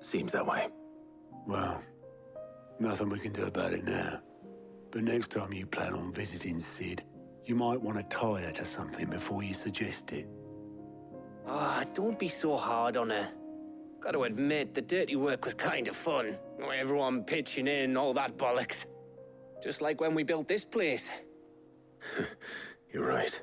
Seems that way. Well, nothing we can do about it now. But next time you plan on visiting Sid, you might want to tie her to something before you suggest it. Ah, don't be so hard on her. Got to admit, the dirty work was kind of fun. Everyone pitching in, all that bollocks. Just like when we built this place. You're right.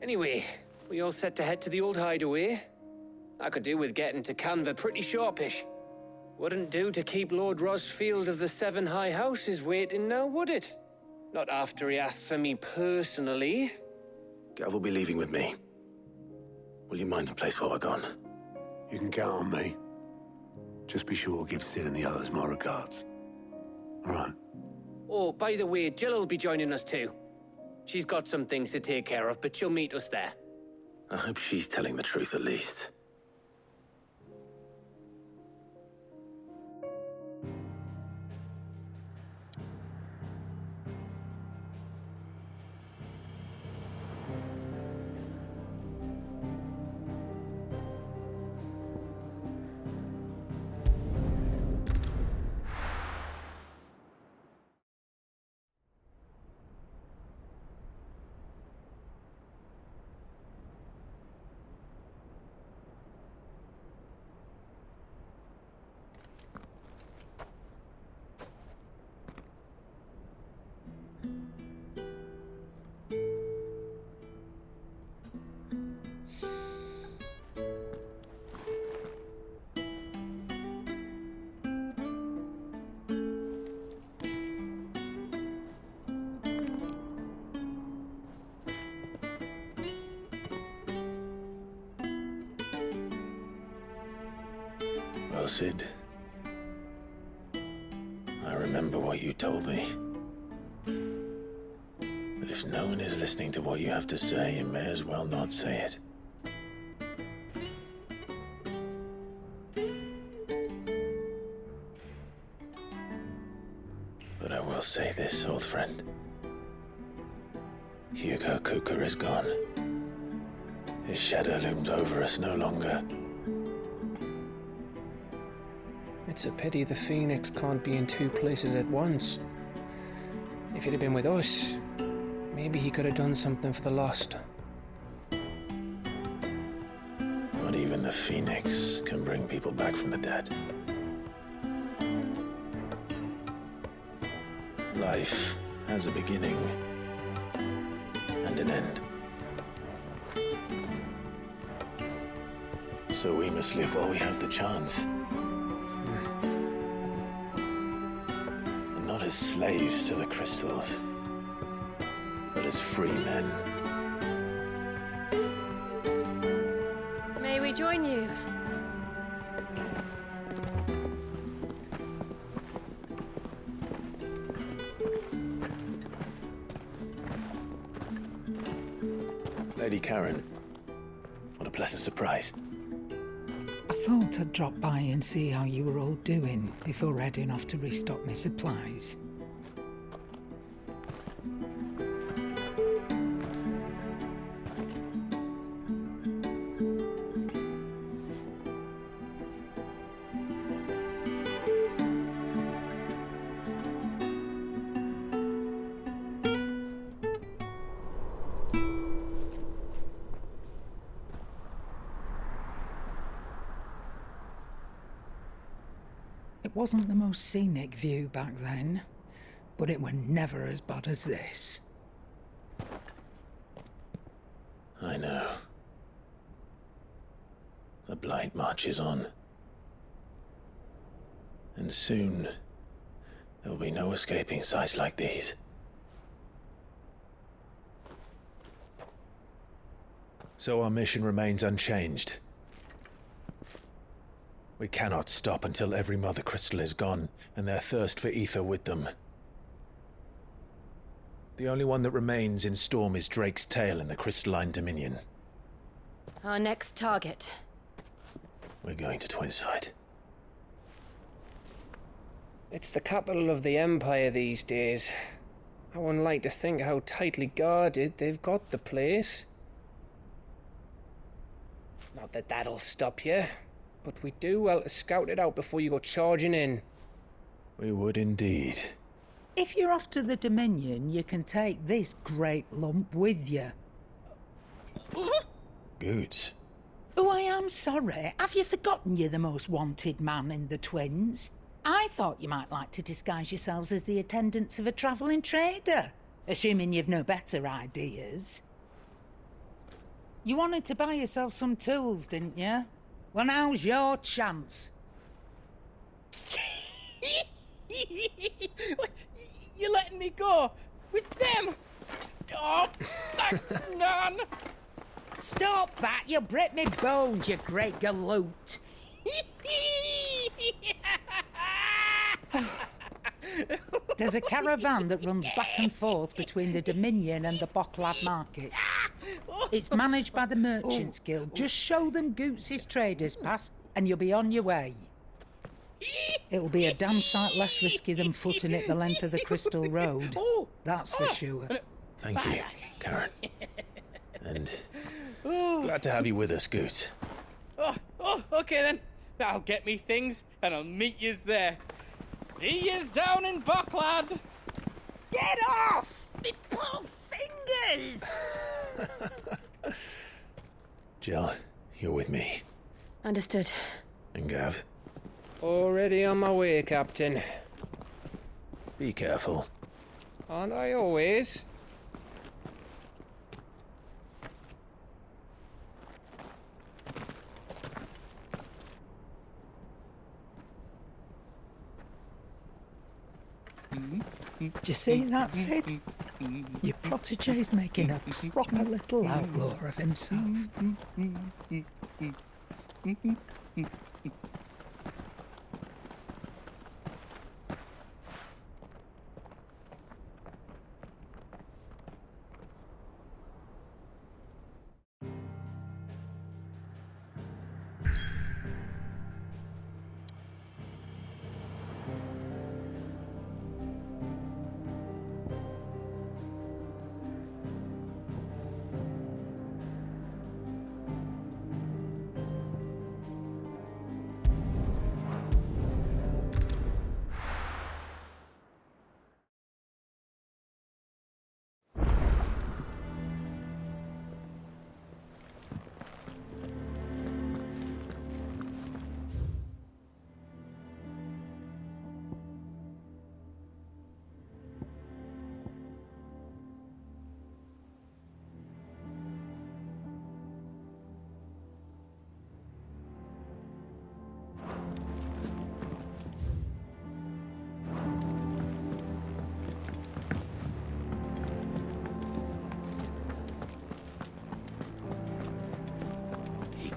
Anyway, we all set to head to the old hideaway. I could do with getting to Canva pretty sharpish. Wouldn't do to keep Lord Rosfield of the Seven High Houses waiting now, would it? Not after he asked for me personally. Gav will be leaving with me. Will you mind the place while we're gone? You can count on me. Just be sure to give Sid and the others my regards. All right. Oh, by the way, Jill will be joining us too. She's got some things to take care of, but she'll meet us there. I hope she's telling the truth at least. Well, Sid, I remember what you told me. That if no one is listening to what you have to say, you may as well not say it. But I will say this, old friend. Hugo Cooker is gone. His shadow looms over us no longer. It's a pity the Phoenix can't be in two places at once. If he'd have been with us, maybe he could have done something for the lost. Not even the Phoenix can bring people back from the dead. Life has a beginning and an end. So we must live while we have the chance. And not as slaves to the crystals, but as free men. May we join you? Lady Karen, what a pleasant surprise. I thought I'd drop by and see how you were all doing before heading off to restock my supplies. It wasn't the most scenic view back then, but it were never as bad as this. I know. The blight marches on. And soon, there will be no escaping sights like these. So our mission remains unchanged. We cannot stop until every Mother Crystal is gone, and their thirst for ether with them. The only one that remains in Storm is Drake's tail in the Crystalline Dominion. Our next target. We're going to Twinside. It's the capital of the Empire these days. I wouldn't like to think how tightly guarded they've got the place. Not that that'll stop you. but we do well to scout it out before you go charging in. We would indeed. If you're off to the Dominion, you can take this great lump with you. Goods. Oh, I am sorry. Have you forgotten you're the most wanted man in the Twins? I thought you might like to disguise yourselves as the attendants of a travelling trader, assuming you've no better ideas. You wanted to buy yourself some tools, didn't you? Well, now's your chance. You're letting me go with them? Oh, thanks, Nan. Stop that! You'll break me bones, you great galoot. There's a caravan that runs back and forth between the Dominion and the Bocklad markets. It's managed by the Merchants Guild. Just show them Goots' traders pass and you'll be on your way. It'll be a damn sight less risky than footing it the length of the Crystal Road. That's for sure. Thank you, Karen. And glad to have you with us, Goots. Okay then. I'll get me things and I'll meet yous there. See yous down in Bocklad. Get off! Me poor fingers! Jill, you're with me. Understood. And Gav, Already on my way, Captain. be careful. Aren't I always? Do you see that, Sid? Your protege's making a proper little outlaw of himself.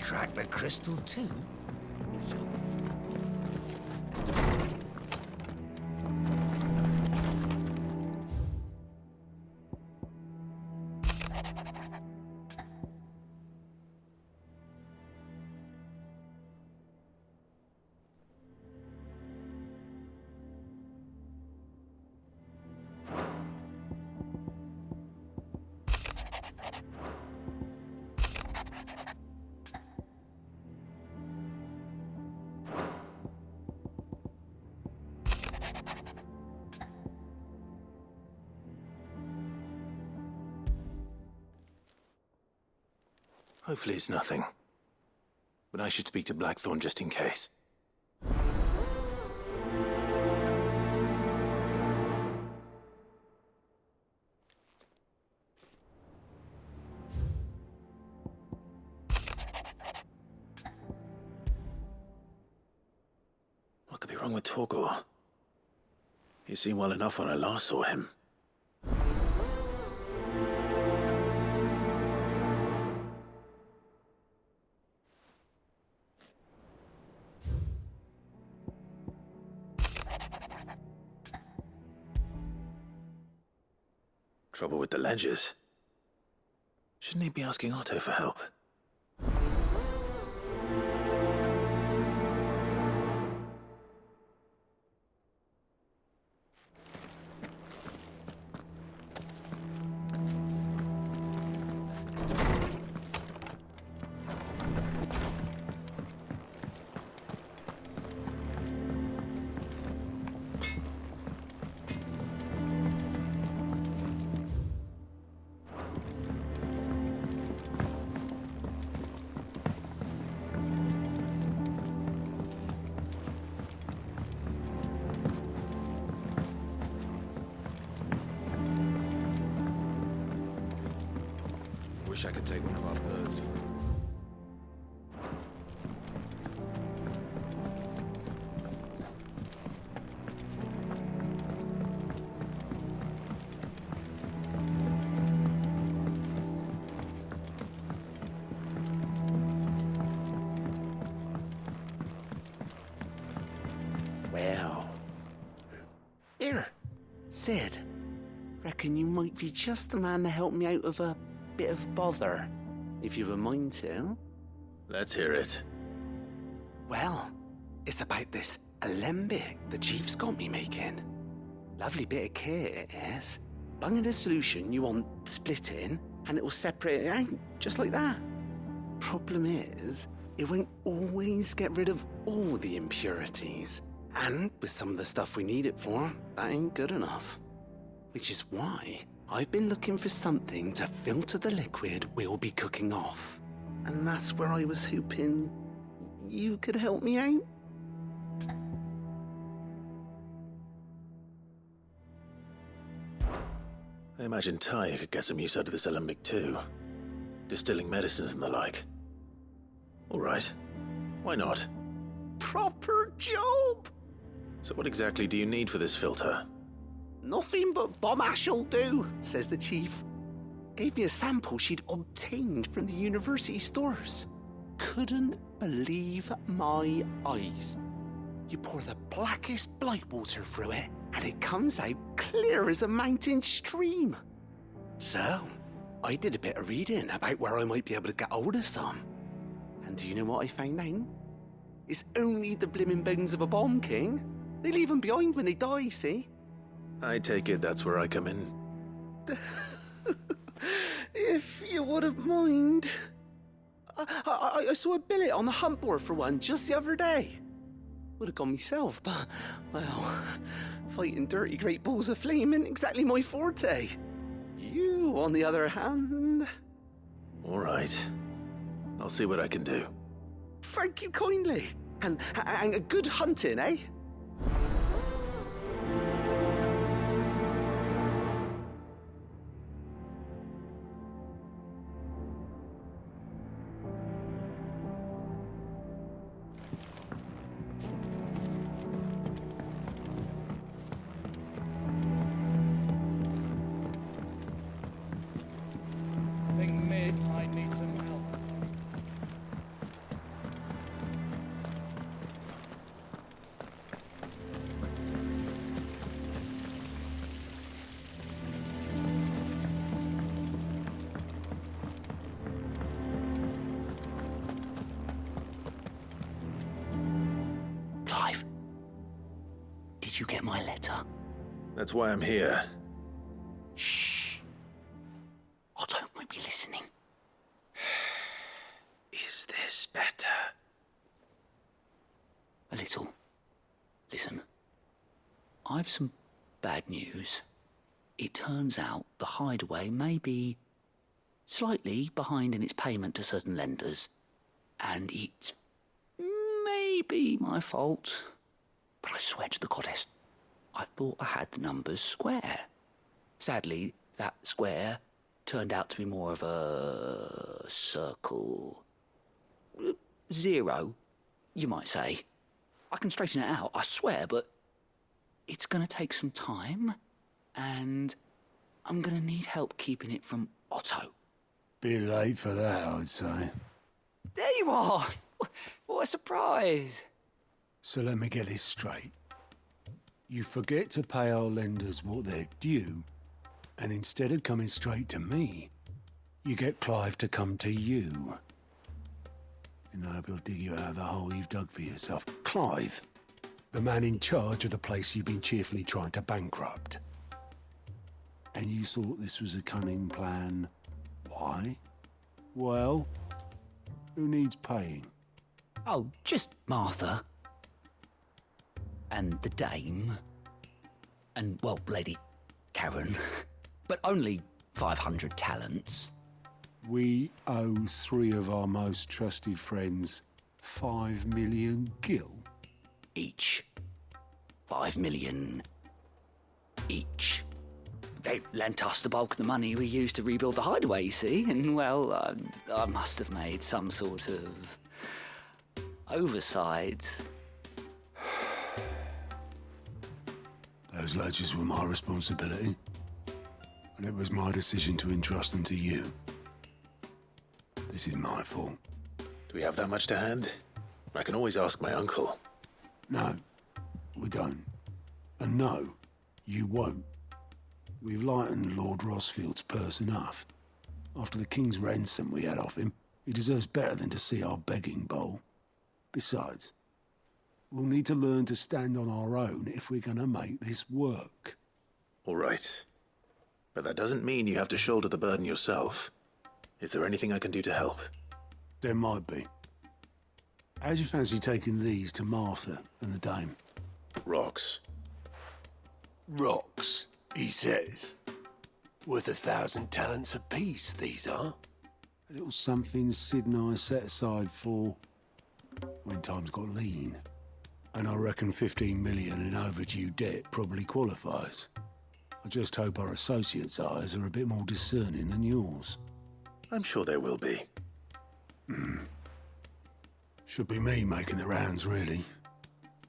Crack the crystal too? Hopefully it's nothing. But I should speak to Blackthorn just in case. What could be wrong with Torgor? He seemed well enough when I last saw him. Trouble with the ledgers. Shouldn't he be asking Otto for help? wish I could take one of our birds for Well. Here, Sid. Reckon you might be just the man to help me out of a bit of bother, if you've a mind to. Let's hear it. Well, it's about this alembic the chief's got me making. Lovely bit of kit it is. Bung in a solution you want splitting, and it will separate it out, just like that. Problem is, it won't always get rid of all the impurities. And with some of the stuff we need it for, that ain't good enough. Which is why I've been looking for something to filter the liquid we'll be cooking off. And that's where I was hoping you could help me out. I imagine Ty could get some use out of this alembic too. Distilling medicines and the like. All right. Why not? Proper job! So what exactly do you need for this filter? Nothing but bomb ash'll do, says the chief. Gave me a sample she'd obtained from the university stores. Couldn't believe my eyes. You pour the blackest blight water through it, and it comes out clear as a mountain stream. So, I did a bit of reading about where I might be able to get hold of some. And do you know what I found out? It's only the blimmin' bones of a bomb king. They leave them behind when they die, see? I take it that's where I come in. If you wouldn't mind. I saw a billet on the hunt board for one just the other day. Would have gone myself, but, well, fighting dirty great balls of flame isn't exactly my forte. You, on the other hand... All right. I'll see what I can do. Thank you kindly. And good hunting, eh? I think Mid might need some help. Clive, did you get my letter? That's why I'm here. Shh. Otto might be listening. Is this better? A little. Listen, I've some bad news. It turns out the hideaway may be slightly behind in its payment to certain lenders, and it may be my fault. But I swear to the goddess, I thought I had the numbers square. Sadly, that square turned out to be more of a circle. Zero, you might say. I can straighten it out, I swear, but it's going to take some time, and I'm going to need help keeping it from Otto. Bit late for that, I'd say. There you are! What a surprise! So let me get this straight. You forget to pay our lenders what they're due, and instead of coming straight to me, you get Clive to come to you. And I hope he'll dig you out of the hole you've dug for yourself. Clive, the man in charge of the place you've been cheerfully trying to bankrupt. And you thought this was a cunning plan. Why? Well, who needs paying? Oh, just Martha. And the dame. And, well, Lady Karen. But only 500 talents. We owe 3 of our most trusted friends 5 million gil. Each. 5 million each. they lent us the bulk of the money we used to rebuild the hideaway, you see, and, well, I must have made some sort of oversight. Those ledgers were my responsibility, and it was my decision to entrust them to you. This is my fault. Do we have that much to hand? I can always ask my uncle. No, we don't. And no, you won't. We've lightened Lord Rosfield's purse enough. After the king's ransom we had off him, he deserves better than to see our begging bowl. Besides, we'll need to learn to stand on our own if we're gonna make this work. All right. But that doesn't mean you have to shoulder the burden yourself. Is there anything I can do to help? There might be. How'd you fancy taking these to Martha and the dame? Rocks. Rocks, he says. Worth 1,000 talents apiece, these are. A little something Sid and I set aside for when times got lean. And I reckon 15 million in overdue debt probably qualifies. I just hope our associates' eyes are a bit more discerning than yours. I'm sure there will be. Should be me making the rounds, really.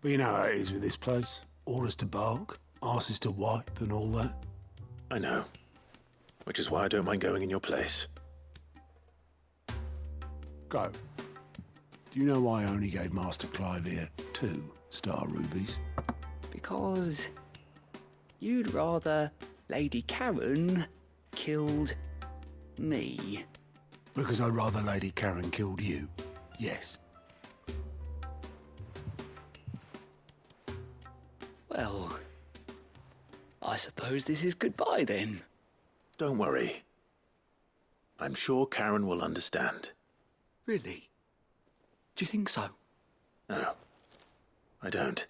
But you know how it is with this place. Orders to bark, arses to wipe, and all that. I know. Which is why I don't mind going in your place. Go. Do you know why I only gave Master Clive here 2 star rubies? Because you'd rather Lady Karen killed me. Because I'd rather Lady Karen killed you. Yes. Well, I suppose this is goodbye then. Don't worry. I'm sure Karen will understand. Really? Do you think so? No, I don't.